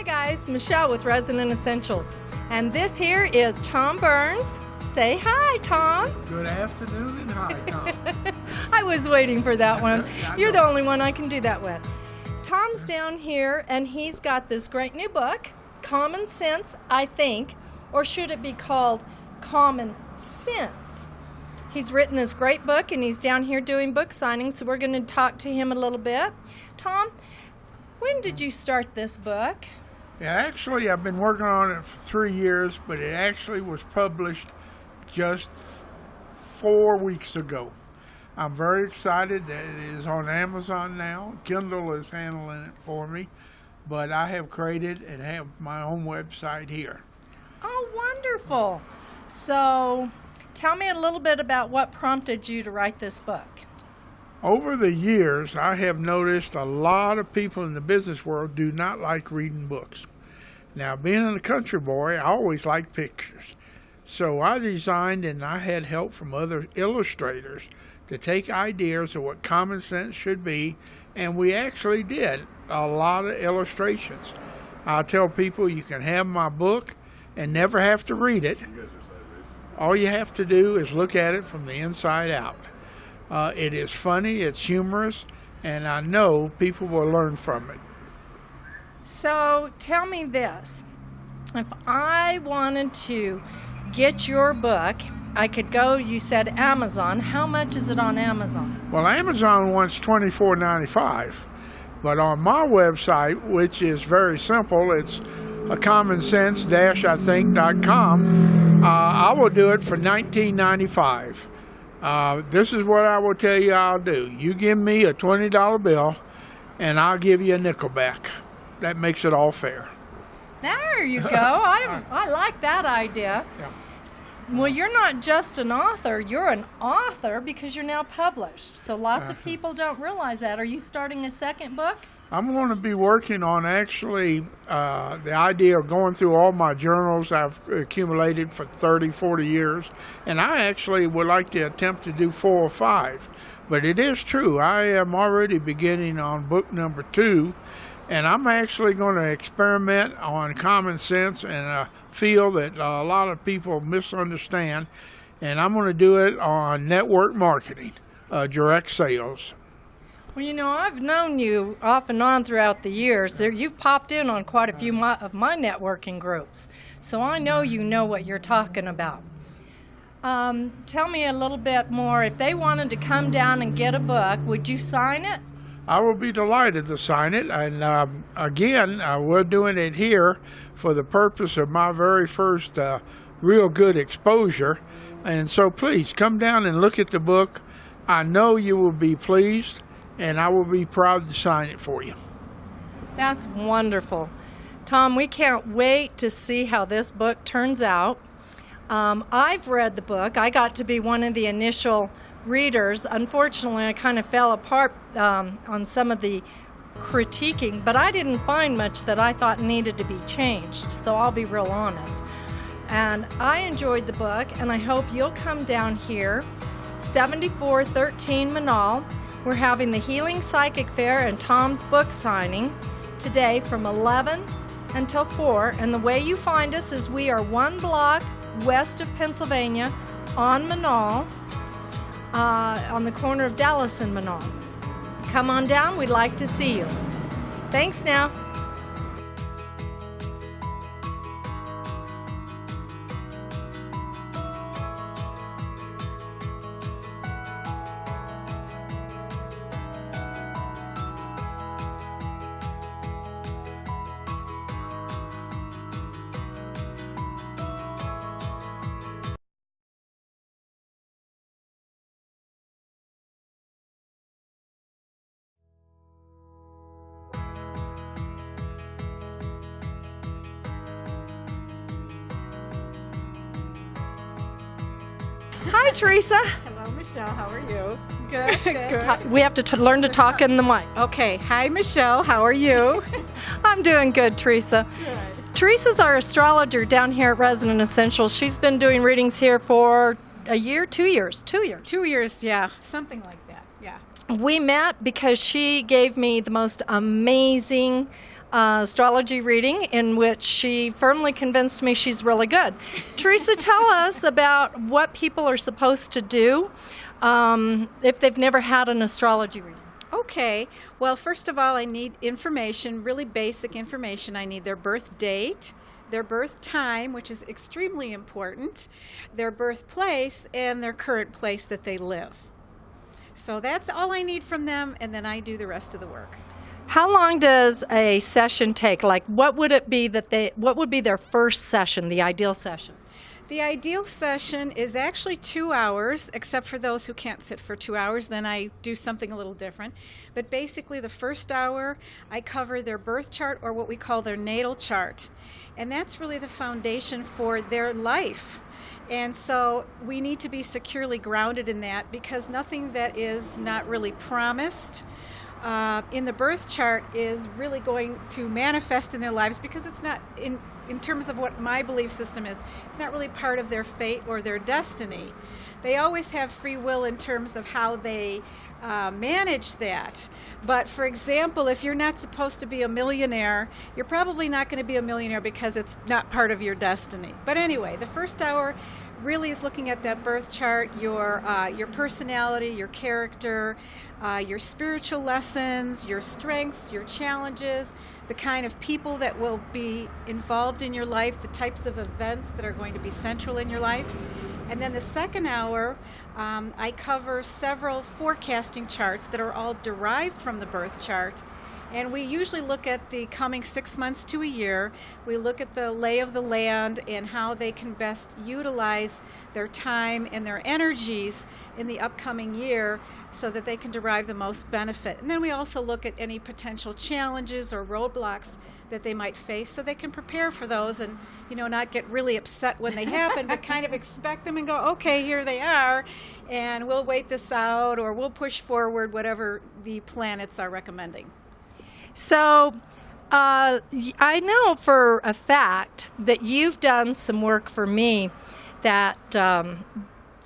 Hi guys, Michelle with Resonant Essentials. And this here is Tom Burns. Say hi, Tom. Good afternoon and hi, Tom. I was waiting for that one. I You're know. the only one I can do that with. Tom's down here and he's got this great new book, Common Sense, I think, or should it be called Common Sense? He's written this great book and he's down here doing book signings, so we're going to talk to him a little bit. Tom, when did you start this book? Yeah, actually, I've been working on it for 3 years, but it actually was published just 4 weeks ago. I'm very excited that it is on Amazon now. Kindle is handling it for me, but I have created and have my own website here. Oh, wonderful. So tell me a little bit about what prompted you to write this book. Over the years, I have noticed a lot of people in the business world do not like reading books. Now, being a country boy, I always liked pictures. So I designed, and I had help from other illustrators to take ideas of what common sense should be, and we actually did a lot of illustrations. I tell people you can have my book and never have to read it. All you have to do is look at it from the inside out. It is funny, it's humorous, and I know people will learn from it. So tell me this. If I wanted to get your book, I could go, you said Amazon. How much is it on Amazon? Well, Amazon wants $24.95, but on my website, which is very simple, it's commonsense-I-think.com, I will do it for $19.95. This is what I will tell you I'll do. You give me a $20 bill, and I'll give you a nickel back. That makes it all fair. There you go. I like that idea. Yeah. Well, you're not just an author. You're an author because you're now published. So lots of people don't realize that. Are you starting a second book? I'm going to be working on actually the idea of going through all my journals I've accumulated for 30, 40 years. And I actually would like to attempt to do 4 or 5. But it is true. I am already beginning on book number 2. And I'm actually going to experiment on common sense in a field that a lot of people misunderstand. And I'm going to do it on network marketing, direct sales. Well, you know, I've known you off and on throughout the years. You've popped in on quite a few of my networking groups. So I know you know what you're talking about. Tell me a little bit more. If they wanted to come down and get a book, would you sign it? I will be delighted to sign it. And again, we're doing it here for the purpose of my very first real good exposure. And so please come down and look at the book. I know you will be pleased, and I will be proud to sign it for you. That's wonderful. Tom, we can't wait to see how this book turns out. I've read the book. I got to be one of the initial readers. Unfortunately, I kind of fell apart on some of the critiquing, but I didn't find much that I thought needed to be changed, so I'll be real honest. And I enjoyed the book, and I hope you'll come down here, 7413 Manal. We're having the Healing Psychic Fair and Tom's book signing today from 11 until 4. And the way you find us is we are 1 block west of Pennsylvania on Manal, on the corner of Dallas and Manal. Come on down. We'd like to see you. Thanks now. Hi, Teresa. Hello, Michelle. How are you? Good, good. We have to learn to talk in the mic. Okay. Hi, Michelle. How are you? I'm doing good, Teresa. Good. Teresa's our astrologer down here at Resonant Essentials. She's been doing readings here for a year, 2 years. 2 years. 2 years, yeah. Something like that, yeah. We met because she gave me the most amazing astrology reading in which she firmly convinced me she's really good. Teresa, tell us about what people are supposed to do if they've never had an astrology reading. Okay. Well, first of all, I need information, really basic information. I need their birth date, their birth time, which is extremely important, their birthplace, and their current place that they live. So that's all I need from them, and then I do the rest of the work. How long does a session take? Like, what would it be what would be their first session, the ideal session? The ideal session is actually 2 hours, except for those who can't sit for 2 hours. Then I do something a little different. But basically, the first hour, I cover their birth chart, or what we call their natal chart. And that's really the foundation for their life. And so we need to be securely grounded in that, because nothing that is not really promised in the birth chart is really going to manifest in their lives, because it's not, in terms of what my belief system is, it's not really part of their fate or their destiny. They always have free will in terms of how they manage that. But for example, if you're not supposed to be a millionaire, you're probably not going to be a millionaire because it's not part of your destiny. But anyway, the first hour really is looking at that birth chart, your personality, your character, your spiritual lessons, your strengths, your challenges, the kind of people that will be involved in your life, the types of events that are going to be central in your life. And then the second hour, I cover several forecasting charts that are all derived from the birth chart. And we usually look at the coming 6 months to a year. We look at the lay of the land and how they can best utilize their time and their energies in the upcoming year so that they can derive the most benefit. And then we also look at any potential challenges or roadblocks that they might face, so they can prepare for those and, not get really upset when they happen, but kind of expect them and go, okay, here they are, and we'll wait this out, or we'll push forward, whatever the planets are recommending. So I know for a fact that you've done some work for me that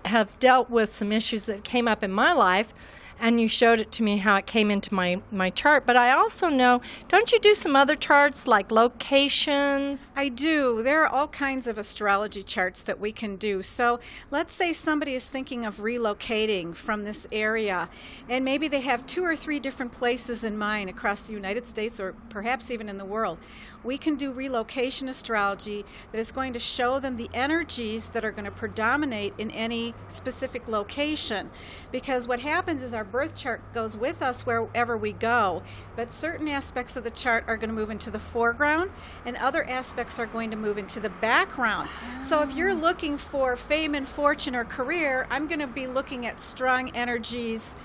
have dealt with some issues that came up in my life, and you showed it to me how it came into my chart. But I also know, don't you do some other charts like locations? I do. There are all kinds of astrology charts that we can do. So let's say somebody is thinking of relocating from this area, and maybe they have 2 or 3 different places in mind across the United States or perhaps even in the world. We can do relocation astrology that is going to show them the energies that are going to predominate in any specific location. Because what happens is our birth chart goes with us wherever we go, but certain aspects of the chart are going to move into the foreground and other aspects are going to move into the background. So if you're looking for fame and fortune or career, I'm going to be looking at strong energies,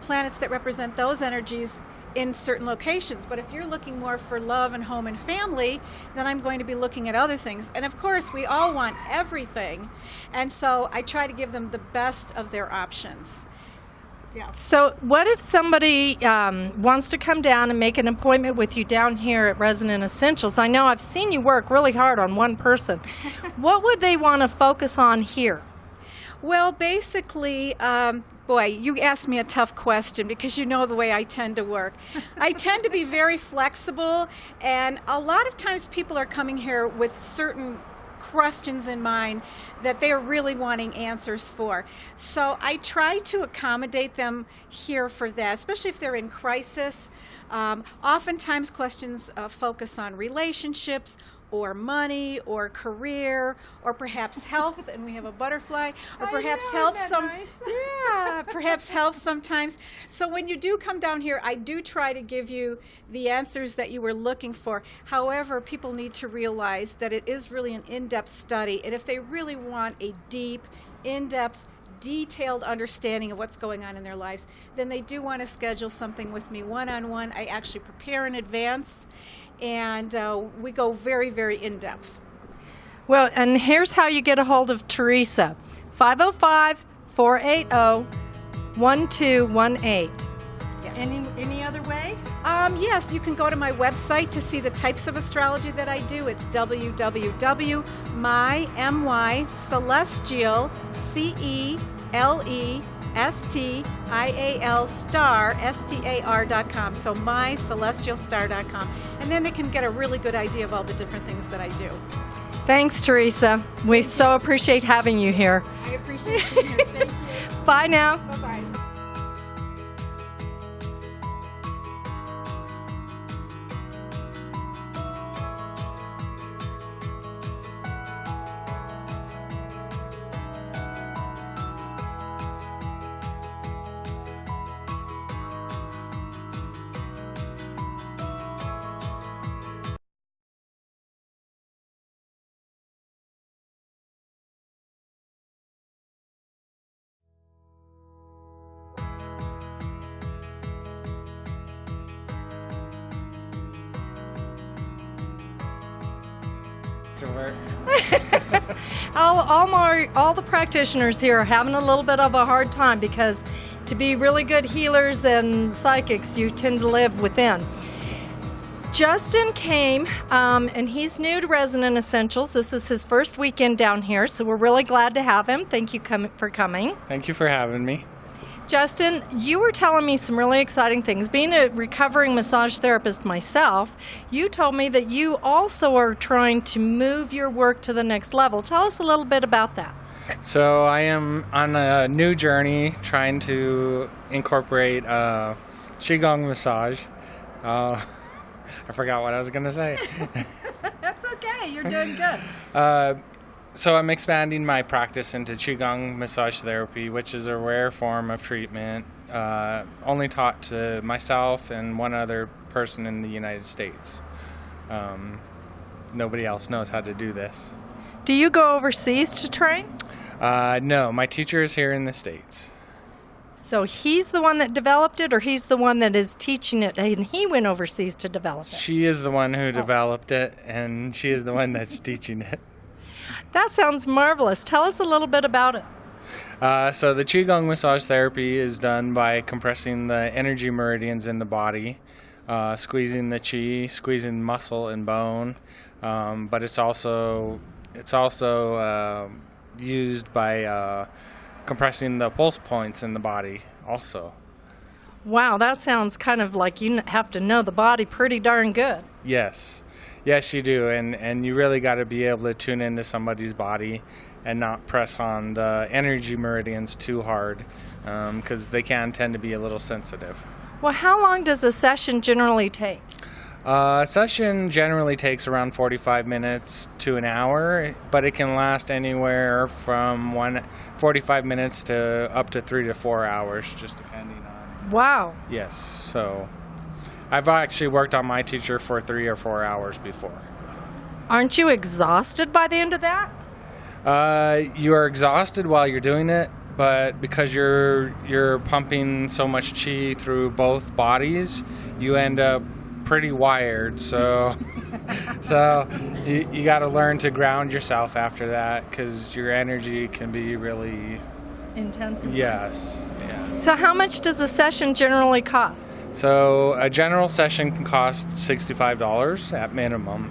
planets that represent those energies in certain locations. But if you're looking more for love and home and family, then I'm going to be looking at other things. And of course, we all want everything. And so I try to give them the best of their options. Yeah. So what if somebody wants to come down and make an appointment with you down here at Resonant Essentials? I know I've seen you work really hard on one person. What would they want to focus on here? Well, basically, boy, you asked me a tough question because you know the way I tend to work. I tend to be very flexible, and a lot of times people are coming here with certain questions in mind that they are really wanting answers for. So I try to accommodate them here for that, especially if they're in crisis. Oftentimes questions focus on relationships or money or career or perhaps health, and we have a butterfly, or perhaps health perhaps health sometimes. So when you do come down here, I do try to give you the answers that you were looking for. However, people need to realize that it is really an in-depth study, and if they really want a deep, in-depth, detailed understanding of what's going on in their lives, then they do want to schedule something with me one-on-one. I actually prepare in advance, and we go very, very in-depth. Well, and here's how you get a hold of Teresa. 505-480-1218. Yes. Any other way? Yes, you can go to my website to see the types of astrology that I do. It's www.mycelestial, STIAL-STAR.com. So mycelestialstar.com. And then they can get a really good idea of all the different things that I do. Thanks, Teresa. We so appreciate having you here. I appreciate being here. Thank you. Bye now. Bye-bye. All the practitioners here are having a little bit of a hard time because to be really good healers and psychics, you tend to live within. Justin came, and he's new to Resonant Essentials. This is his first weekend down here, so we're really glad to have him. Thank you for coming. Thank you for having me. Justin, you were telling me some really exciting things. Being a recovering massage therapist myself, you told me that you also are trying to move your work to the next level. Tell us a little bit about that. So I am on a new journey trying to incorporate Qigong massage. I forgot what I was going to say. That's okay. You're doing good. So I'm expanding my practice into Qigong massage therapy, which is a rare form of treatment only taught to myself and one other person in the United States. Nobody else knows how to do this. Do you go overseas to train? No, my teacher is here in the States. So he's the one that developed it, or he's the one that is teaching it, and he went overseas to develop it? She is the one who developed it, and she is the one that's teaching it. That sounds marvelous. Tell us a little bit about it. So the Qigong massage therapy is done by compressing the energy meridians in the body, squeezing the qi, squeezing muscle and bone, but it's also used by compressing the pulse points in the body also. Wow, that sounds kind of like you have to know the body pretty darn good. Yes, you do, and you really got to be able to tune into somebody's body and not press on the energy meridians too hard, because they can tend to be a little sensitive. Well, how long does a session generally take? A session generally takes around 45 minutes to an hour, but it can last anywhere from 45 minutes to up to 3 to 4 hours, just depending on... Wow. Yes, so I've actually worked on my teacher for 3 or 4 hours before. Aren't you exhausted by the end of that? You are exhausted while you're doing it, but because you're pumping so much qi through both bodies, you end up pretty wired. So you got to learn to ground yourself after that, because your energy can be really intense. Yes. So how much does a session generally cost? So a general session can cost $65 at minimum.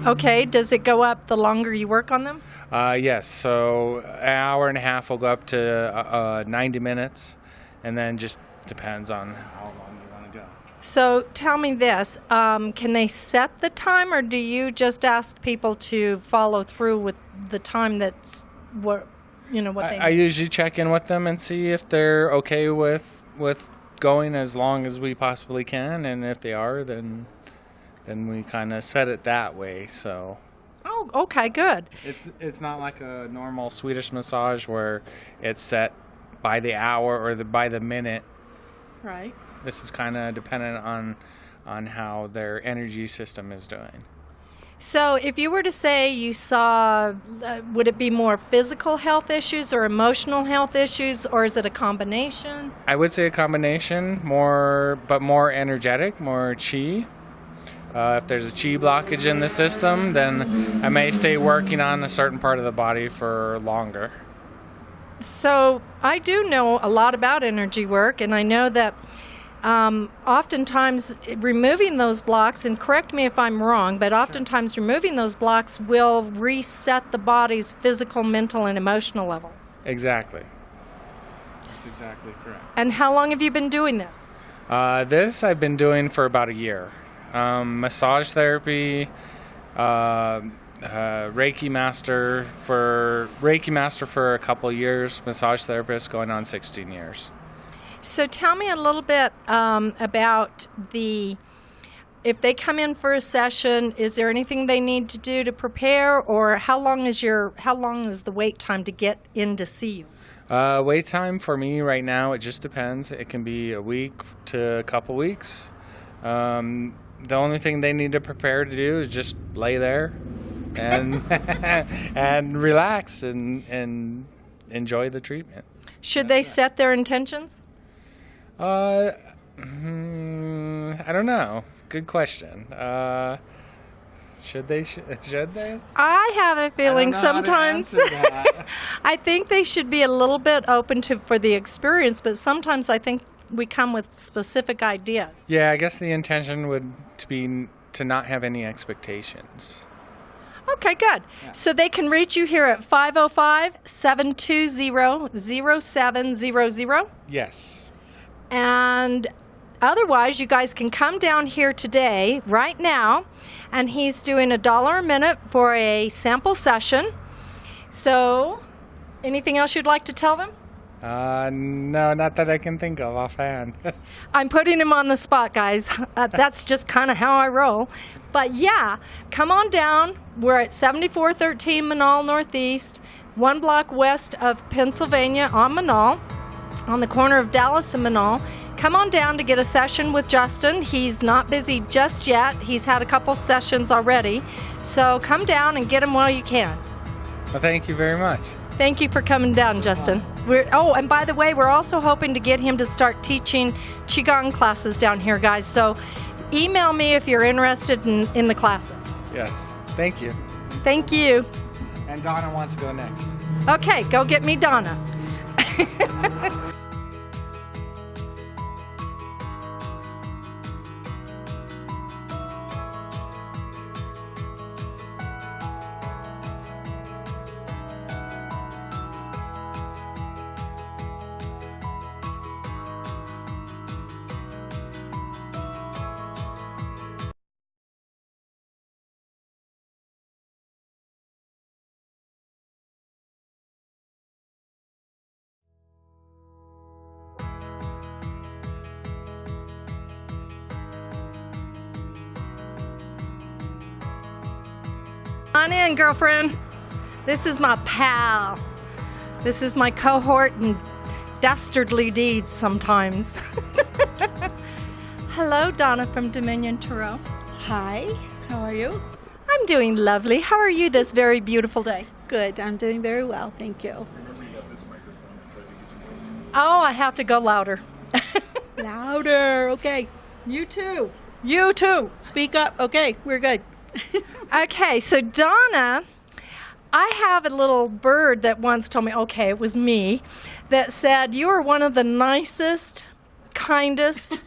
Okay, does it go up the longer you work on them? Yes, so an hour and a half will go up to 90 minutes, and then just depends on how long you want to go. So tell me this, can they set the time, or do you just ask people to follow through with the time that's what they I usually check in with them and see if they're okay with going as long as we possibly can, and if they are, then we kind of set it that way. So. Oh, okay, good. It's not like a normal Swedish massage where it's set by the hour or by the minute. Right. This is kind of dependent on how their energy system is doing. So if you were to say you saw, would it be more physical health issues or emotional health issues, or is it a combination? I would say a combination, but more energetic, more qi. If there's a qi blockage in the system, then I may stay working on a certain part of the body for longer. So I do know a lot about energy work, and I know that oftentimes removing those blocks, and correct me if I'm wrong, but oftentimes removing those blocks will reset the body's physical, mental, and emotional levels. Exactly. That's exactly correct. And how long have you been doing this? This I've been doing for about a year. Massage therapy, Reiki master for a couple years, massage therapist going on 16 years. So tell me a little bit about if they come in for a session, is there anything they need to do to prepare, or how long is the wait time to get in to see you? Wait time for me right now, it just depends. It can be a week to a couple weeks. The only thing they need to prepare to do is just lay there and and relax and enjoy the treatment. Should they set their intentions? I don't know. Good question. Should they? I have a feeling I don't know how to sometimes. answer that. I think they should be a little bit open for the experience, but sometimes I think we come with specific ideas. Yeah, I guess the intention would be to not have any expectations. Okay, good. Yeah. So they can reach you here at 505-720-0700. Yes. And otherwise, you guys can come down here today, right now, and he's doing $1 a minute for a sample session. So, anything else you'd like to tell them? No, not that I can think of offhand. I'm putting him on the spot, guys. That's just kind of how I roll. But yeah, come on down. We're at 7413 Manal Northeast, 1 block west of Pennsylvania on Manal, on the corner of Dallas and Manal. Come on down to get a session with Justin. He's not busy just yet. He's had a couple sessions already. So come down and get him while you can. Well, thank you very much. Thank you for coming down, Justin. And by the way, we're also hoping to get him to start teaching Qigong classes down here, guys. So email me if you're interested in the classes. Yes, thank you. Thank you. And Donna wants to go next. Okay, go get me Donna. On in, girlfriend. This is my pal. This is my cohort in dastardly deeds sometimes. Hello, Donna from Dominion Tarot. Hi, how are you? I'm doing lovely. How are you this very beautiful day? Good, I'm doing very well, thank you. Oh, I have to go louder. Louder, okay. You too. You too. Speak up, okay, we're good. Okay, so Donna, I have a little bird that once told me, okay, it was me, that said, you are one of the nicest, kindest,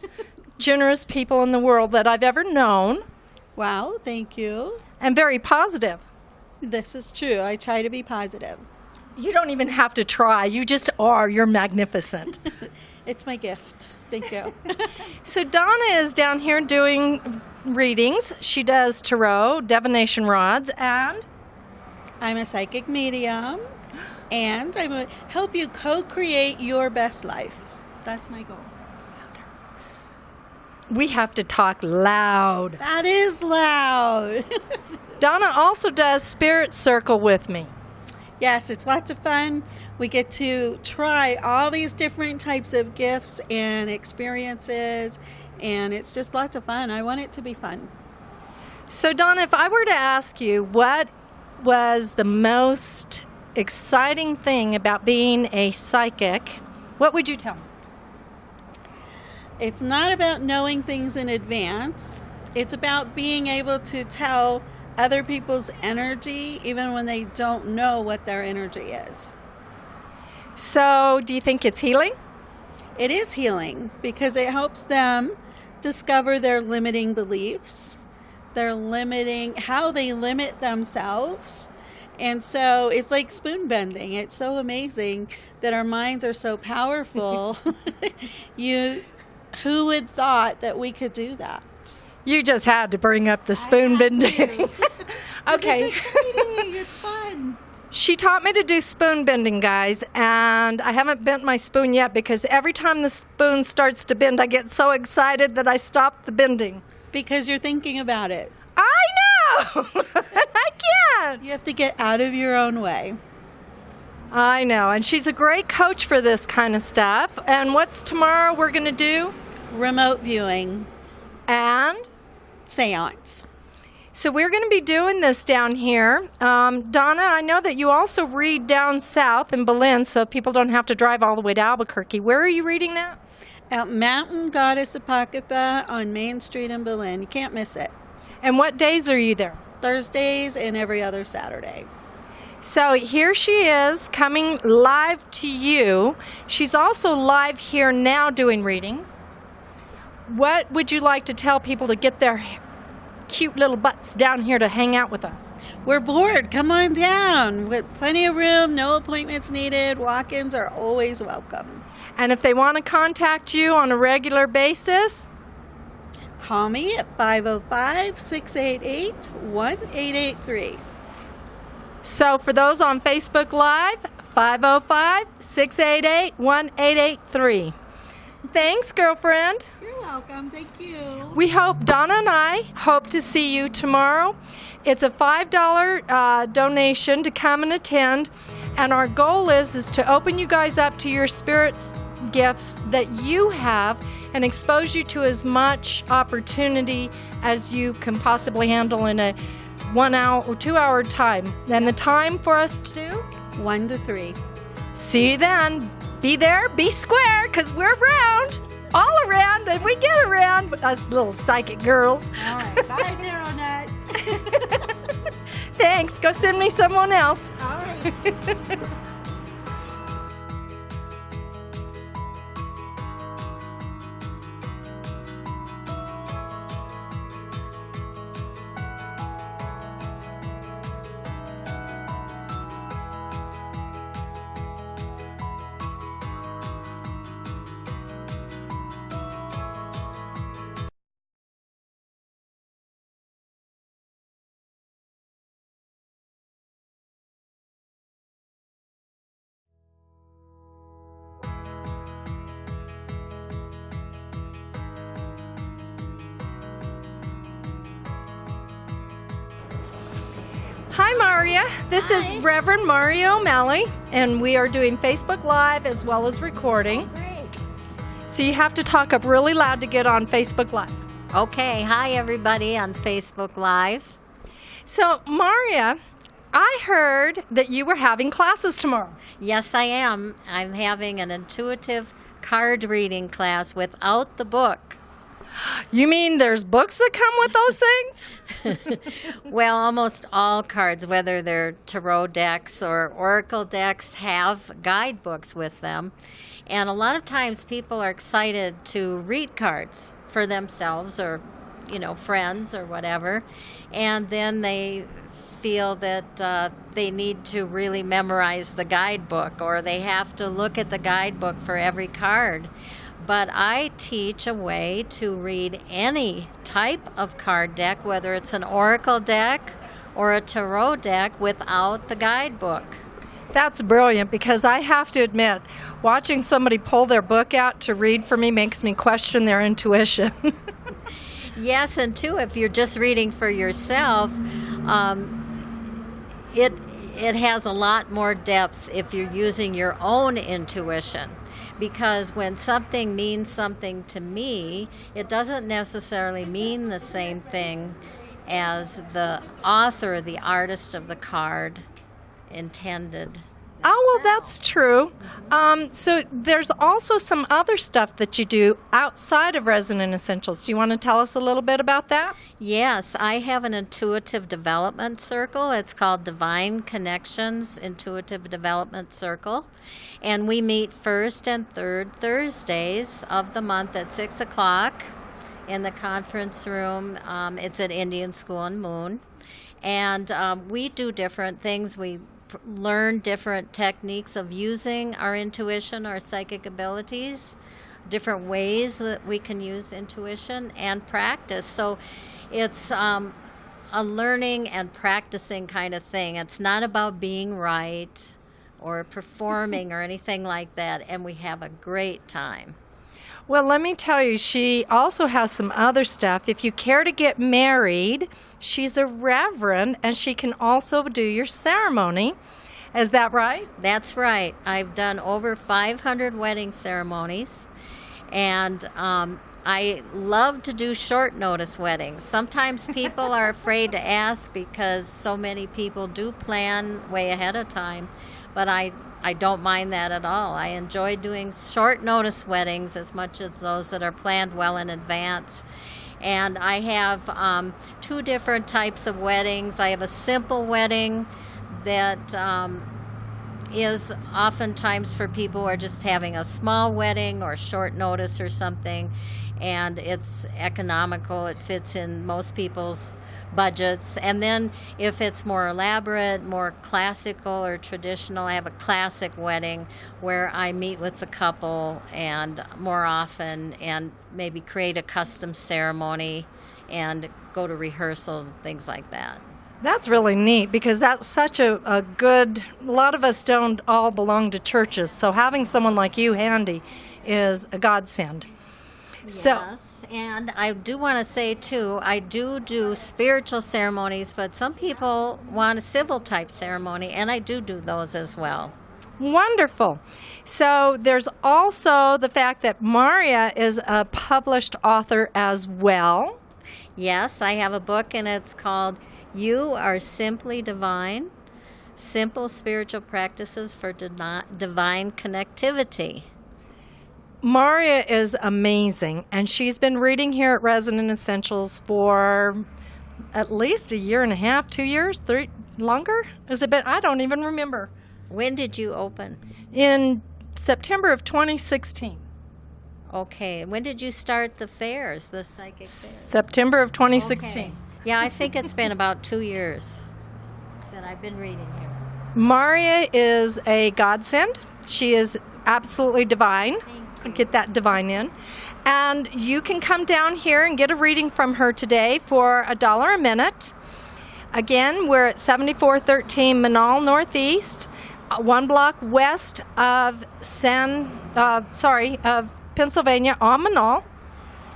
generous people in the world that I've ever known, Wow, thank you. and very positive. This is true, I try to be positive. You don't even have to try. You just are. You're magnificent. It's my gift, thank you. So Donna is down here doing readings. She does tarot, divination rods, and I'm a psychic medium, and I'm going to help you co-create your best life. That's my goal. we have to talk loud. That is loud. Donna also does Spirit Circle with me. Yes, it's lots of fun. We get to try all these different types of gifts and experiences, and it's just lots of fun. I want it to be fun. So, Donna, if I were to ask you what was the most exciting thing about being a psychic, what would you tell me? It's not about knowing things in advance. It's about being able to tell other people's energy even when they don't know what their energy is. So, do you think it's healing? It is healing because it helps them discover their limiting beliefs, how they limit themselves, And so it's like spoon bending. It's so amazing that our minds are so powerful. Who would thought that we could do that? You just had to bring up the spoon bending. Okay. It's exciting. It's fun. She taught me to do spoon bending, guys, and I haven't bent my spoon yet because every time the spoon starts to bend, I get so excited that I stop the bending. Because you're thinking about it. I know! I can't! You have to get out of your own way. I know, and she's a great coach for this kind of stuff. And what's tomorrow we're going to do? Remote viewing. And? Seance. So we're going to be doing this down here. Donna, I know that you also read down south in Berlin, so people don't have to drive all the way to Albuquerque. Where are you reading that? At Mountain Goddess Apocrypha on Main Street in Berlin. You can't miss it. And what days are you there? Thursdays and every other Saturday. So here she is coming live to you. She's also live here now doing readings. What would you like to tell people to get their cute little butts down here to hang out with us? We're bored. Come on down. With plenty of room, no appointments needed. Walk-ins are always welcome. And if they want to contact you on a regular basis, call me at 505-688-1883. So for those on Facebook Live, 505-688-1883. Thanks, girlfriend. You're welcome. Thank you. We hope, Donna and I hope to see you tomorrow. It's a $5 donation to come and attend. And our goal is to open you guys up to your spirit's gifts that you have and expose you to as much opportunity as you can possibly handle in a 1 hour or 2 hour time. And the time for us to do? 1 to 3. See you then. Be there, be square, because we're around. All around, and we get around, us little psychic girls. All right. Bye, Narrow Nuts. Thanks. Go send me someone else. All right. Hi, Maria. This is Reverend Mario O'Malley, and we are doing Facebook Live as well as recording. Great. So you have to talk up really loud to get on Facebook Live. Okay, hi everybody on Facebook Live. So, Maria, I heard that you were having classes tomorrow. Yes, I am. I'm having an intuitive card reading class without the book. You mean there's books that come with those things? Well, almost all cards, whether they're tarot decks or oracle decks, have guidebooks with them. And a lot of times people are excited to read cards for themselves or, friends or whatever. And then they feel that they need to really memorize the guidebook, or they have to look at the guidebook for every card. But I teach a way to read any type of card deck, whether it's an oracle deck or a tarot deck, without the guidebook. That's brilliant, because I have to admit, watching somebody pull their book out to read for me makes me question their intuition. Yes, and too, if you're just reading for yourself, it has a lot more depth if you're using your own intuition. Because when something means something to me, it doesn't necessarily mean the same thing as the author, the artist of the card, intended. Oh, well, that's true. So there's also some other stuff that you do outside of Resonant Essentials. Do you want to tell us a little bit about that? Yes, I have an intuitive development circle. It's called Divine Connections Intuitive Development Circle. And we meet first and third Thursdays of the month at 6 o'clock in the conference room. It's at Indian School and Moon. And we do different things. We learn different techniques of using our intuition, our psychic abilities, different ways that we can use intuition and practice. So it's a learning and practicing kind of thing. It's not about being right or performing or anything like that, and we have a great time. Well, let me tell you, she also has some other stuff. If you care to get married, she's a reverend, and she can also do your ceremony. Is that right? That's right. I've done over 500 wedding ceremonies, and I love to do short notice weddings. Sometimes people are afraid to ask because so many people do plan way ahead of time, but I don't mind that at all. I enjoy doing short notice weddings as much as those that are planned well in advance. And I have 2 different types of weddings. I have a simple wedding that is oftentimes for people who are just having a small wedding or short notice or something, and it's economical. It fits in most people's budgets. And then if it's more elaborate, more classical or traditional, I have a classic wedding where I meet with the couple and more often and maybe create a custom ceremony and go to rehearsals and things like that. That's really neat because that's such a good, a lot of us don't all belong to churches, so having someone like you handy is a godsend. Yes, and I do want to say too, I do spiritual ceremonies, but some people want a civil type ceremony, and I do those as well. Wonderful. So there's also the fact that Maria is a published author as well. Yes, I have a book, and it's called You Are Simply Divine, Simple Spiritual Practices for Divine Connectivity. Maria is amazing, and she's been reading here at Resonant Essentials for at least a year and a half, 2 years, 3, longer? Has it been? I don't even remember. When did you open? In September of 2016. Okay. When did you start the fairs, the psychic fairs? September of 2016. Okay. Yeah, I think it's been about 2 years that I've been reading here. Maria is a godsend. She is absolutely divine. Get that divine in. And you can come down here and get a reading from her today for $1 a minute. Again, we're at 7413 Manal Northeast, 1 block west of Pennsylvania on Manal.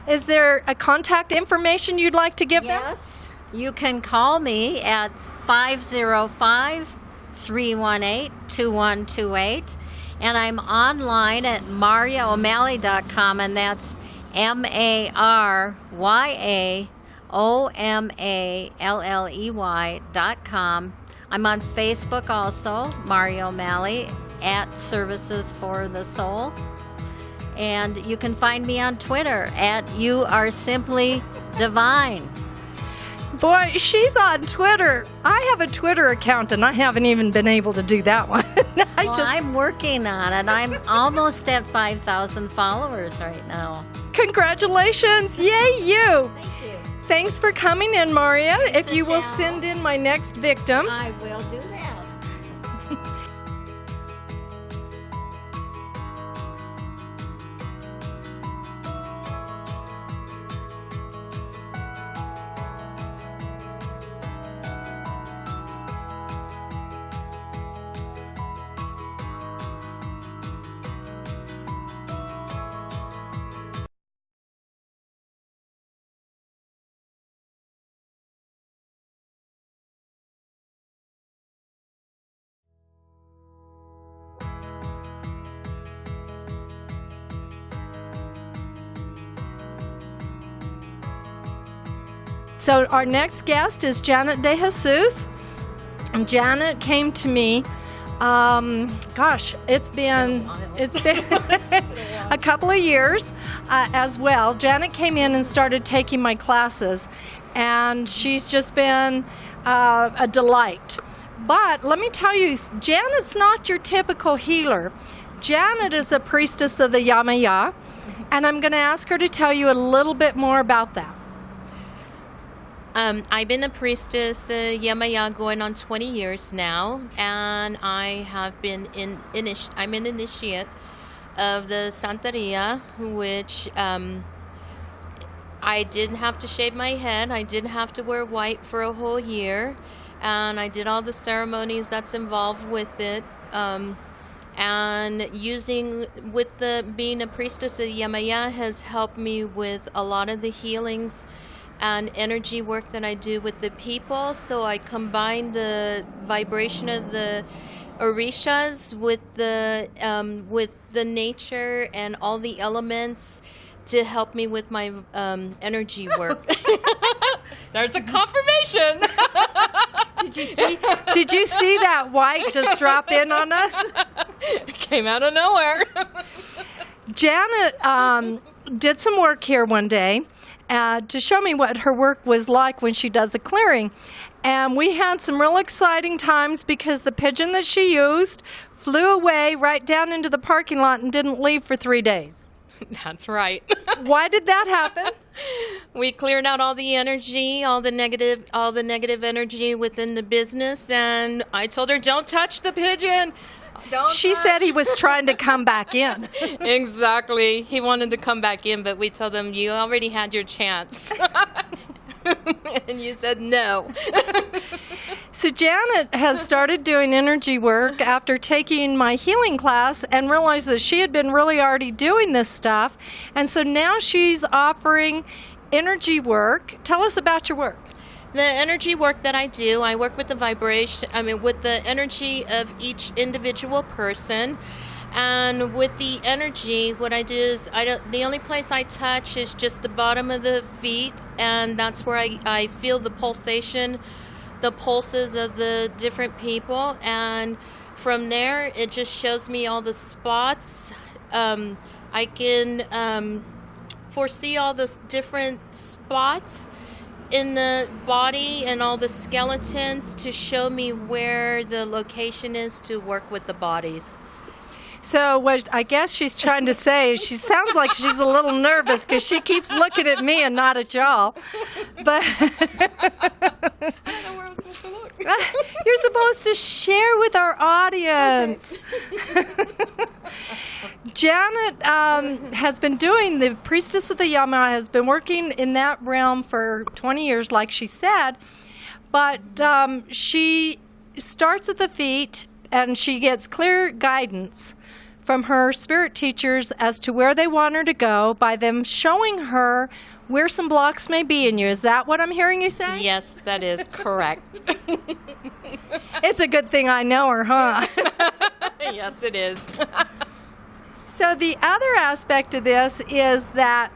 Is there a contact information you'd like to give them? Yes. You can call me at 505-318-2128. And I'm online at mariaomalley.com, and that's MariaOmalley.com. I'm on Facebook also, Maria O'Malley, at Services for the Soul. And you can find me on Twitter at You Are Simply Divine. Boy, she's on Twitter. I have a Twitter account, and I haven't even been able to do that one. I'm working on it. I'm almost at 5,000 followers right now. Congratulations. Yay, you. Thank you. Thanks for coming in, Maria. If you will Michelle. send in my next victim. I will do that. So our next guest is Janet De Jesus. And Janet came to me. It's been a couple of years as well. Janet came in and started taking my classes, and she's just been a delight. But let me tell you, Janet's not your typical healer. Janet is a priestess of the Yamaya, and I'm going to ask her to tell you a little bit more about that. I've been a priestess, Yamaya, going on 20 years now, and I have been I'm an initiate of the Santeria, which I didn't have to shave my head. I didn't have to wear white for a whole year, and I did all the ceremonies that's involved with it. And being a priestess of Yamaya has helped me with a lot of the healings and energy work that I do with the people. So I combine the vibration of the orishas with the nature and all the elements to help me with my energy work. There's a confirmation. Did you see that white just drop in on us? It came out of nowhere. Janet did some work here one day to show me what her work was like when she does a clearing. And we had some real exciting times because the pigeon that she used flew away right down into the parking lot and didn't leave for 3 days. That's right. Why did that happen? We cleared out all the energy, all the negative energy within the business, and I told her, "Don't touch the pigeon." She said he was trying to come back in. Exactly. He wanted to come back in, but we told him, "You already had your chance." And you said no. So Janet has started doing energy work after taking my healing class and realized that she had been really already doing this stuff. And so now she's offering energy work. Tell us about your work. The energy work that I do, I work with the with the energy of each individual person. And with the energy, what I do is the only place I touch is just the bottom of the feet, and that's where I feel the pulsation, the pulses of the different people. And from there, it just shows me all the spots. I can foresee all the different spots in the body and all the skeletons to show me where the location is to work with the bodies. So what I guess she's trying to say is she sounds like she's a little nervous because she keeps looking at me and not at y'all. But I don't know where I'm supposed to look. you're supposed to share with our audience. Okay. Janet has been doing, the Priestess of the Yama has been working in that realm for 20 years, like she said. But she starts at the feet and she gets clear guidance from her spirit teachers as to where they want her to go by them showing her where some blocks may be in you. Is that what I'm hearing you say? Yes, that is correct. It's a good thing I know her, huh? Yes, it is. So the other aspect of this is that,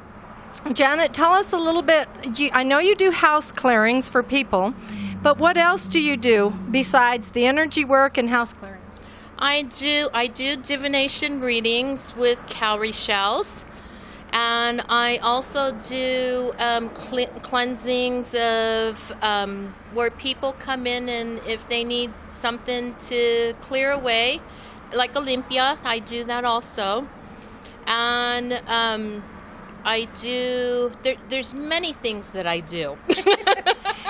Janet, tell us a little bit. I know you do house clearings for people, but what else do you do besides the energy work and house clearings? I do divination readings with cowrie shells, and I also do cleansings of where people come in and if they need something to clear away, like Olympia, I do that also. And I do, there's many things that I do.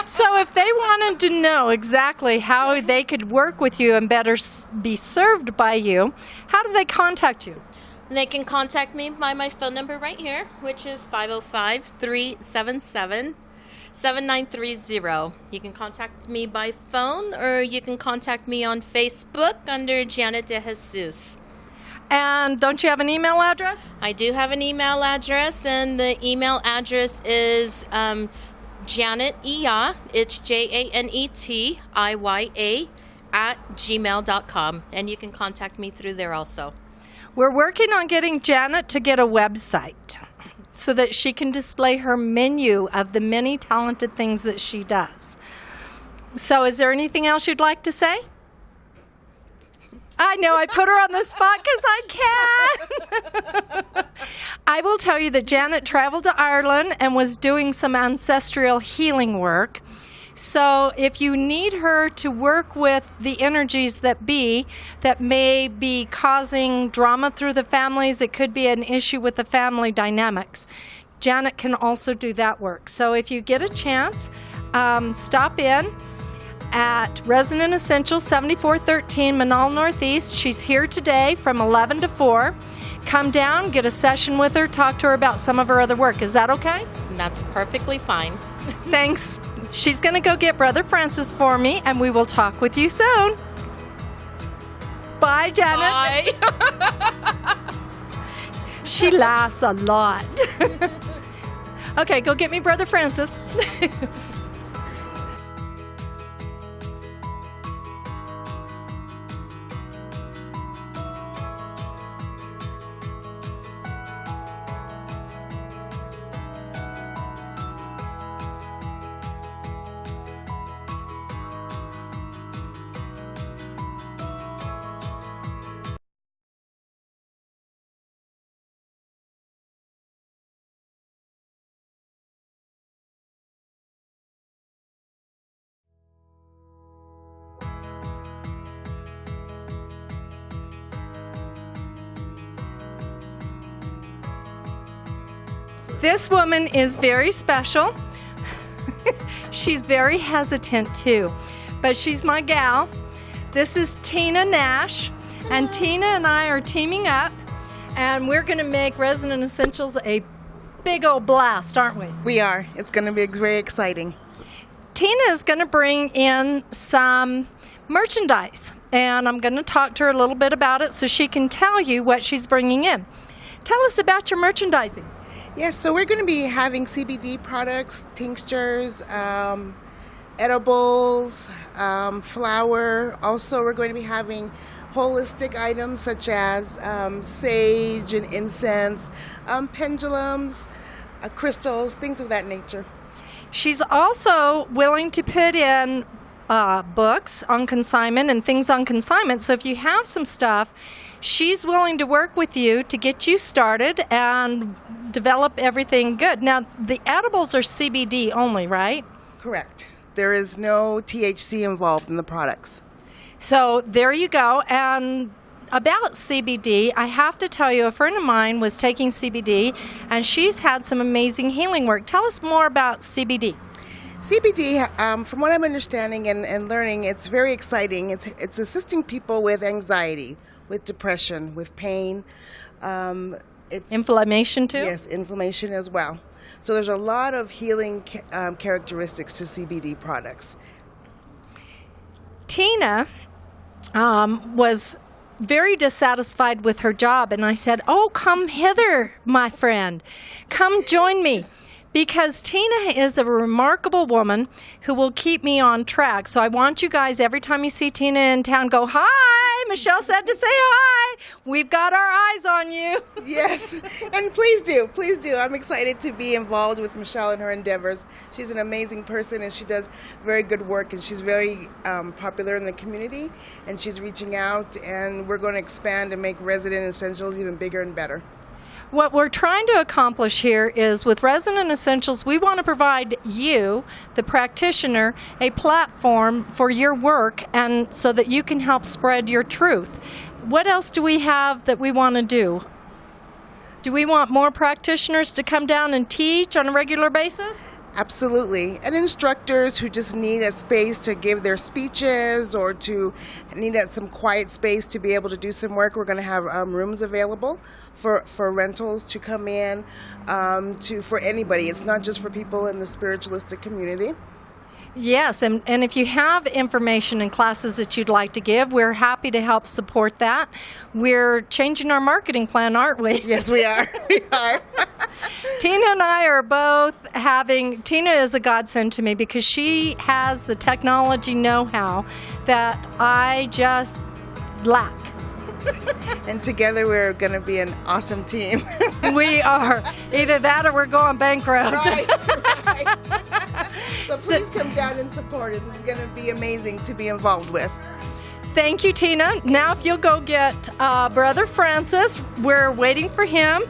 So if they wanted to know exactly how they could work with you and better be served by you, how do they contact you? They can contact me by my phone number right here, which is 505-377-7930. You can contact me by phone or you can contact me on Facebook under Janet De Jesus. And don't you have an email address? I do have an email address, and the email address is JanetIya, it's JanetIya @gmail.com, and you can contact me through there also. We're working on getting Janet to get a website so that she can display her menu of the many talented things that she does. So is there anything else you'd like to say? I know, I put her on the spot because I can. I will tell you that Janet traveled to Ireland and was doing some ancestral healing work. So if you need her to work with the energies that may be causing drama through the families, it could be an issue with the family dynamics, Janet can also do that work. So if you get a chance, stop in at Resonant Essentials, 7413 Manal Northeast. She's here today from 11 to 4. Come down, get a session with her, talk to her about some of her other work. Is that okay? That's perfectly fine. Thanks. She's going to go get Brother Francis for me, and we will talk with you soon. Bye, Janet. Bye. She laughs a lot. Okay, go get me Brother Francis. This woman is very special. She's very hesitant too, but she's my gal. This is Tina Nash, and Tina and I are teaming up, and we're going to make Resonant Essentials a big old blast, aren't we? We are. It's going to be very exciting. Tina is going to bring in some merchandise, and I'm going to talk to her a little bit about it so she can tell you what she's bringing in. Tell us about your merchandising. Yes, so we're going to be having CBD products, tinctures, edibles, flour. Also, we're going to be having holistic items such as sage and incense, pendulums, crystals, things of that nature. She's also willing to put in books on consignment and things on consignment. So if you have some stuff, she's willing to work with you to get you started and develop everything good. Now, the edibles are CBD only, right? Correct. There is no THC involved in the products. So there you go. And about CBD, I have to tell you, a friend of mine was taking CBD, and she's had some amazing healing work. Tell us more about CBD. CBD, from what I'm understanding and learning, it's very exciting. It's assisting people with anxiety, with depression, with pain. It's inflammation too? Yes, inflammation as well. So there's a lot of healing characteristics to CBD products. Tina was very dissatisfied with her job, and I said, "Oh, come hither, my friend. Come join me." Because Tina is a remarkable woman who will keep me on track. So I want you guys, every time you see Tina in town, go, "Hi, Michelle said to say hi. We've got our eyes on you." Yes, and please do. Please do. I'm excited to be involved with Michelle and her endeavors. She's an amazing person, and she does very good work, and she's very popular in the community, and she's reaching out, and we're going to expand and make Resident Essentials even bigger and better. What we're trying to accomplish here is with Resonant Essentials, we want to provide you, the practitioner, a platform for your work and so that you can help spread your truth. What else do we have that we want to do? Do we want more practitioners to come down and teach on a regular basis? Absolutely. And instructors who just need a space to give their speeches or to need some quiet space to be able to do some work. We're going to have rooms available for rentals to come in for anybody. It's not just for people in the spiritualistic community. Yes, and if you have information and classes that you'd like to give, we're happy to help support that. We're changing our marketing plan, aren't we? Yes, we are. We are. Tina and I are both Tina is a godsend to me because she has the technology know-how that I just lack. And together we're going to be an awesome team. We are. Either that or we're going bankrupt. Right. So please come down and support us. It's going to be amazing to be involved with. Thank you, Tina. Now if you'll go get Brother Francis, we're waiting for him.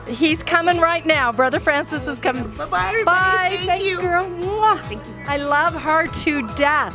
He's coming right now. Brother Francis is coming. Bye-bye, everybody. Bye. Thank you. Girl. Mwah. Thank you. I love her to death.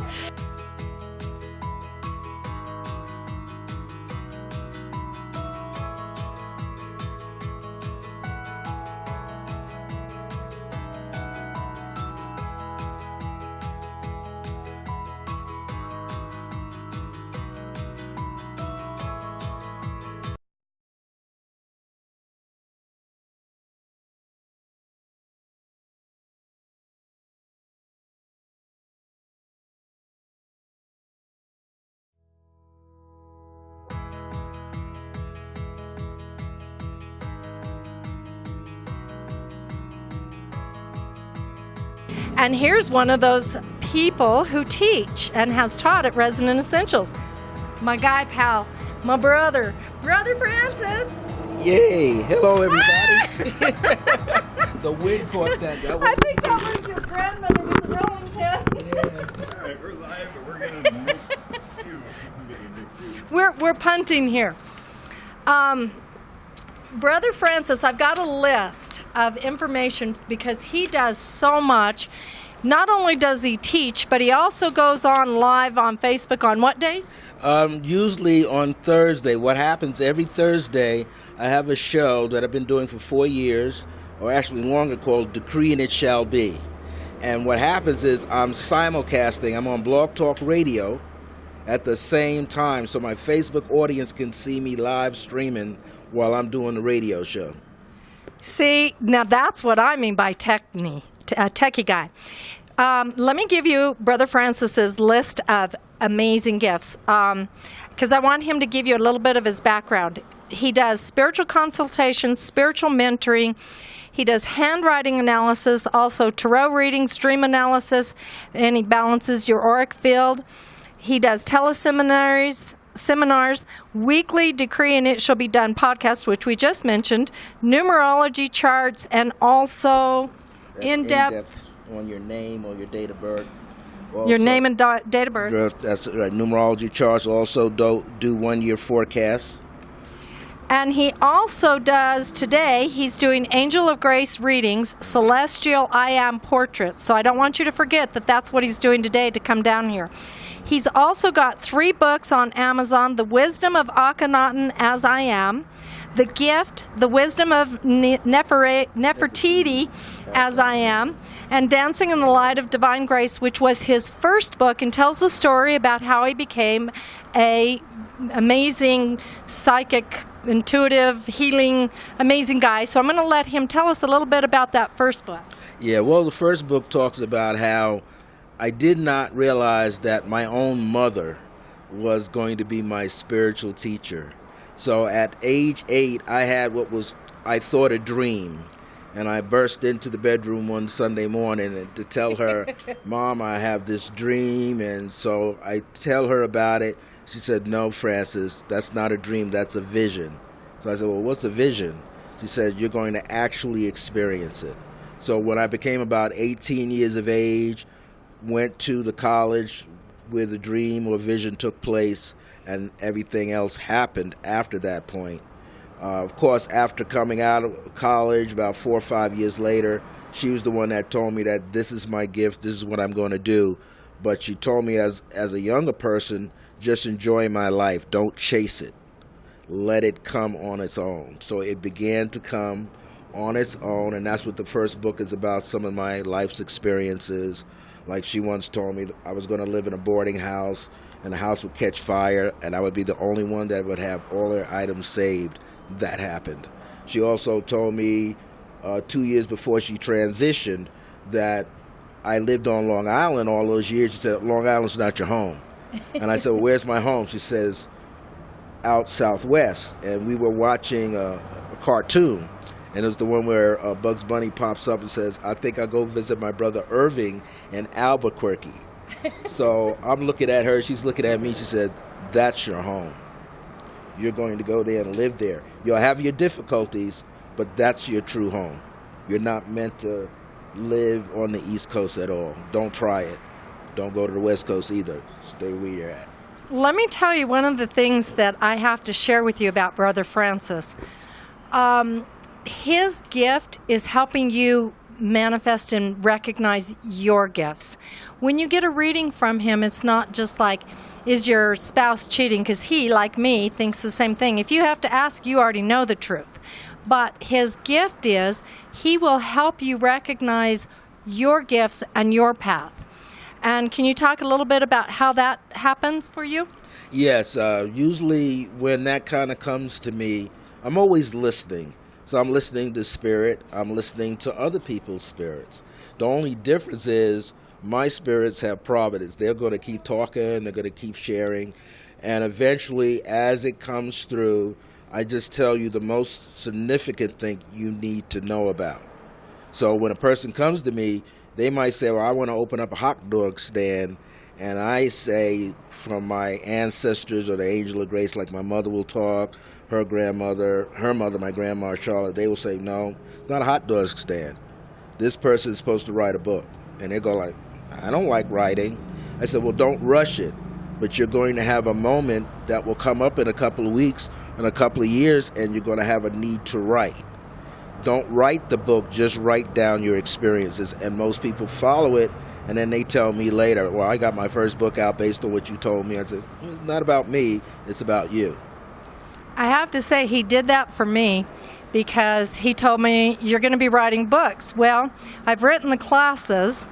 And here's one of those people who teach and has taught at Resonant Essentials. My guy pal, my brother, Brother Francis. Yay! Hello, everybody. The wind caught that. I think that was your grandmother with the rolling pin. Yes. All right, we're live, but we're gonna move you. We're punting here. Brother Francis, I've got a list of information because he does so much. Not only does he teach, but he also goes on live on Facebook on what days? Usually on Thursday. What happens every Thursday, I have a show that I've been doing for 4 years, or actually longer, called Decree and It Shall Be. And what happens is I'm simulcasting. I'm on Blog Talk Radio at the same time, so my Facebook audience can see me live streaming while I'm doing the radio show. See, now that's what I mean by techie guy. Let me give you Brother Francis's list of amazing gifts, because I want him to give you a little bit of his background. He does spiritual consultations, spiritual mentoring. He does handwriting analysis, also tarot readings, dream analysis, and he balances your auric field. He does teleseminars, weekly Decree and It Shall Be Done podcast, which we just mentioned, numerology charts, and also in-depth on your name or your date of birth. Your name and date of birth. That's right. Numerology charts. Also do 1 year forecasts. And he also does, today, he's doing Angel of Grace readings, Celestial I Am portraits. So I don't want you to forget that that's what he's doing today to come down here. He's also got 3 books on Amazon, The Wisdom of Akhenaten as I Am, The Gift, The Wisdom of Nefertiti as I Am, and Dancing in the Light of Divine Grace, which was his first book and tells the story about how he became a amazing psychic, intuitive, healing, amazing guy. So I'm going to let him tell us a little bit about that first book. Yeah, well, the first book talks about how I did not realize that my own mother was going to be my spiritual teacher. So at age 8, I had what was, I thought, a dream. And I burst into the bedroom one Sunday morning to tell her, Mom, I have this dream. And so I tell her about it. She said, no, Francis, that's not a dream, that's a vision. So I said, well, what's a vision? She said, you're going to actually experience it. So when I became about 18 years of age, went to the college where the dream or vision took place, and everything else happened after that point. Of course, after coming out of college, about 4 or 5 years later, she was the one that told me that this is my gift, this is what I'm going to do. But she told me as a younger person, just enjoy my life. Don't chase it. Let it come on its own. So it began to come on its own, and that's what the first book is about, some of my life's experiences. Like she once told me I was going to live in a boarding house, and the house would catch fire, and I would be the only one that would have all their items saved. That happened. She also told me 2 years before she transitioned that I lived on Long Island all those years. She said, Long Island's not your home. And I said, well, where's my home? She says, out southwest. And we were watching a cartoon, and it was the one where Bugs Bunny pops up and says, I think I'll go visit my brother Irving in Albuquerque. So I'm looking at her, she's looking at me, she said, that's your home. You're going to go there and live there. You'll have your difficulties, but that's your true home. You're not meant to live on the East Coast at all. Don't try it. Don't go to the West Coast either. Stay where you're at. Let me tell you one of the things that I have to share with you about Brother Francis. His gift is helping you manifest and recognize your gifts. When you get a reading from him, it's not just like, is your spouse cheating? Because he, like me, thinks the same thing. If you have to ask, you already know the truth. But his gift is he will help you recognize your gifts and your path. And can you talk a little bit about how that happens for you? Yes, usually when that kind of comes to me, I'm always listening. So I'm listening to spirit, I'm listening to other people's spirits. The only difference is my spirits have providence. They're going to keep talking, they're going to keep sharing, and eventually as it comes through, I just tell you the most significant thing you need to know about. So when a person comes to me, they might say, well, I want to open up a hot dog stand. And I say, from my ancestors or the angel of grace, like my mother will talk, her grandmother, her mother, my grandma Charlotte, they will say, no, it's not a hot dog stand. This person is supposed to write a book. And they go like, I don't like writing. I said, well, don't rush it. But you're going to have a moment that will come up in a couple of weeks, in a couple of years, and you're going to have a need to write. Don't write the book, just write down your experiences. And most people follow it, and then they tell me later, well, I got my first book out based on what you told me. I said, it's not about me, it's about you. I have to say he did that for me because he told me, you're going to be writing books. Well, I've written the classes,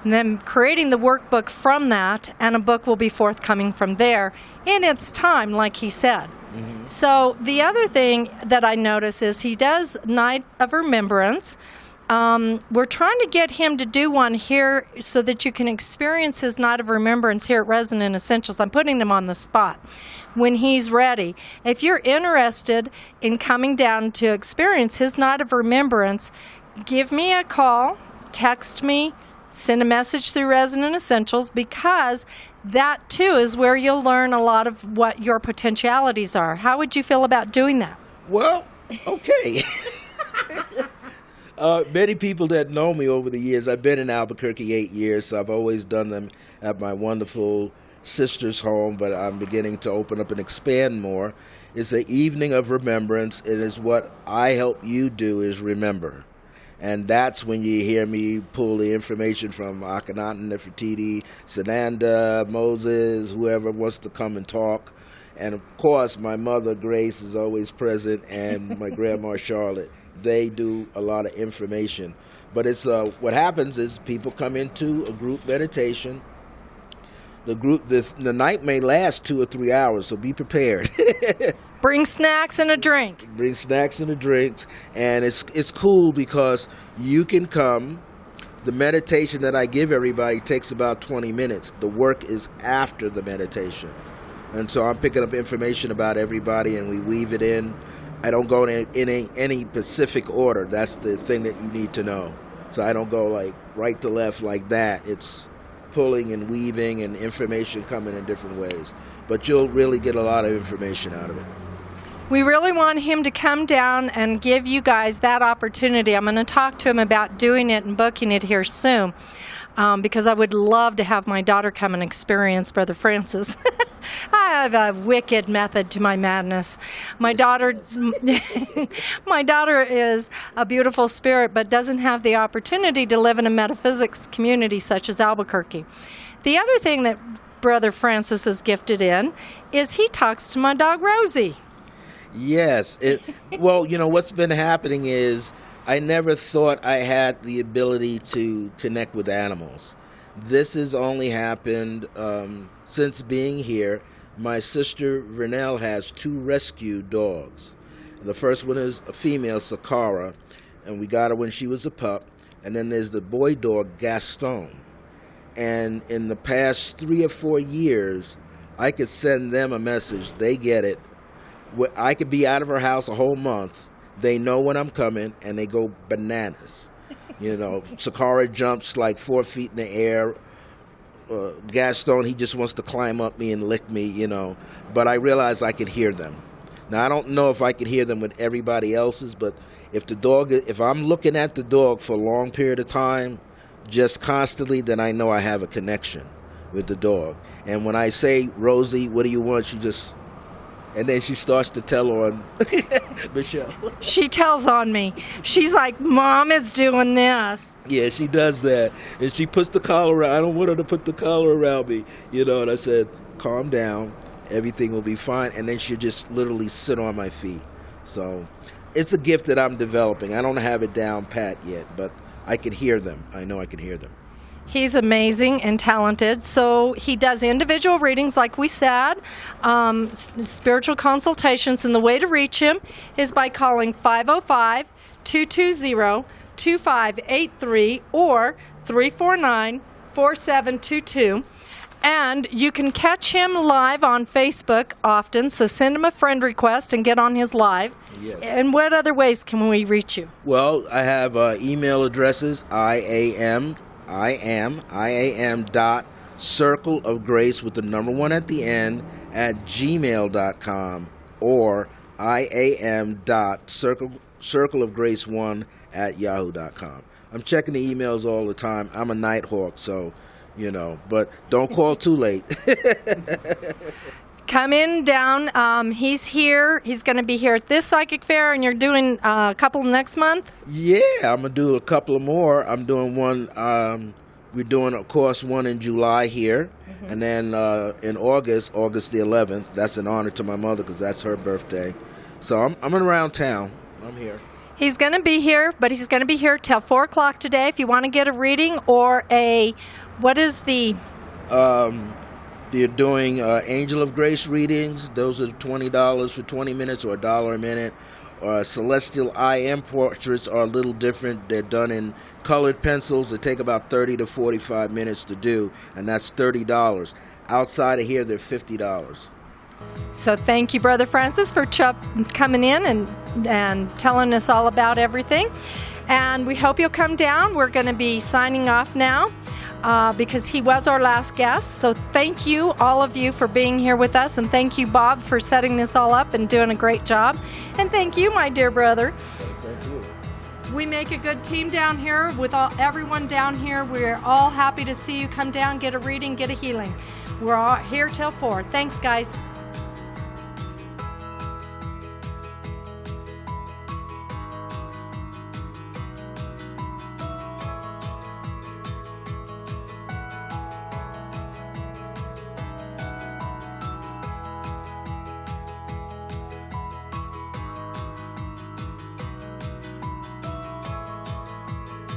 and then creating the workbook from that, and a book will be forthcoming from there in its time, like he said. Mm-hmm. So the other thing that I notice is he does Night of Remembrance. We're trying to get him to do one here so that you can experience his Night of Remembrance here at Resonant Essentials. I'm putting him on the spot when he's ready. If you're interested in coming down to experience his Night of Remembrance, give me a call, text me, send a message through Resonant Essentials, because that too is where you'll learn a lot of what your potentialities are. How would you feel about doing that? Well, okay. Many people that know me over the years, I've been in Albuquerque 8 years, so I've always done them at my wonderful sister's home, but I'm beginning to open up and expand more. It's an evening of remembrance. It is what I help you do is remember. And that's when you hear me pull the information from Akhenaten, Nefertiti, Sananda, Moses, whoever wants to come and talk. And, of course, my mother, Grace, is always present, and my grandma, Charlotte. They do a lot of information. But it's what happens is people come into a group meditation. The night may last 2 or 3 hours, so be prepared. Bring snacks and a drink. Bring snacks and a drinks, and it's cool because you can come. The meditation that I give everybody takes about 20 minutes. The work is after the meditation. And so I'm picking up information about everybody, and we weave it in. I don't go in any specific order. That's the thing that you need to know. So I don't go like right to left like that. It's pulling and weaving and information coming in different ways. But you'll really get a lot of information out of it. We really want him to come down and give you guys that opportunity. I'm going to talk to him about doing it and booking it here soon, because I would love to have my daughter come and experience Brother Francis. I have a wicked method to my madness. My daughter is a beautiful spirit, but doesn't have the opportunity to live in a metaphysics community such as Albuquerque. The other thing that Brother Francis is gifted in is he talks to my dog Rosie. Yes. Well, what's been happening is I never thought I had the ability to connect with animals. This has only happened since being here. My sister Vernell has 2 rescue dogs. The first one is a female, Sakara, and we got her when she was a pup. And then there's the boy dog, Gaston. And in the past 3 or 4 years, I could send them a message. They get it. I could be out of her house a whole month. They know when I'm coming, and they go bananas. Sakara jumps like 4 feet in the air. Gaston, he just wants to climb up me and lick me, But I realized I could hear them. Now, I don't know if I could hear them with everybody else's, but if I'm looking at the dog for a long period of time, just constantly, then I know I have a connection with the dog. And when I say, Rosie, what do you want? She just... And then she starts to tell on Michelle. She tells on me. She's like, Mom is doing this. Yeah, she does that. And she puts the collar around. I don't want her to put the collar around me. And I said, calm down. Everything will be fine. And then she'll just literally sit on my feet. So it's a gift that I'm developing. I don't have it down pat yet, but I can hear them. I know I can hear them. He's amazing and talented. So he does individual readings, like we said, spiritual consultations, and the way to reach him is by calling 505-220-2583 or 349-4722. And you can catch him live on Facebook often, so send him a friend request and get on his live. Yes. And what other ways can we reach you? Well, I have email addresses, I am dot circle of grace with the number 1 at the end at gmail.com, or IAM dot circle of grace 1 at yahoo.com. I'm checking the emails all the time. I'm a nighthawk, so, but don't call too late. Come in down. He's here. He's going to be here at this psychic fair, and you're doing a couple next month? Yeah, I'm going to do a couple of more. I'm doing one, we're doing, of course, one in July here, and then in August the 11th. That's an honor to my mother because that's her birthday. So I'm around town. I'm here. He's going to be here, but he's going to be here till 4 o'clock today. If you want to get a reading or what is the... You're doing Angel of Grace readings. Those are $20 for 20 minutes or $1 a minute. Celestial IM portraits are a little different. They're done in colored pencils. They take about 30 to 45 minutes to do, and that's $30. Outside of here, they're $50. So thank you, Brother Francis, for coming in and telling us all about everything. And we hope you'll come down. We're going to be signing off now. Because he was our last guest. So thank you, all of you, for being here with us. And thank you, Bob, for setting this all up and doing a great job. And thank you, my dear brother. Thank you. We make a good team down here with everyone down here. We're all happy to see you come down, get a reading, get a healing. We're all here till 4. Thanks, guys.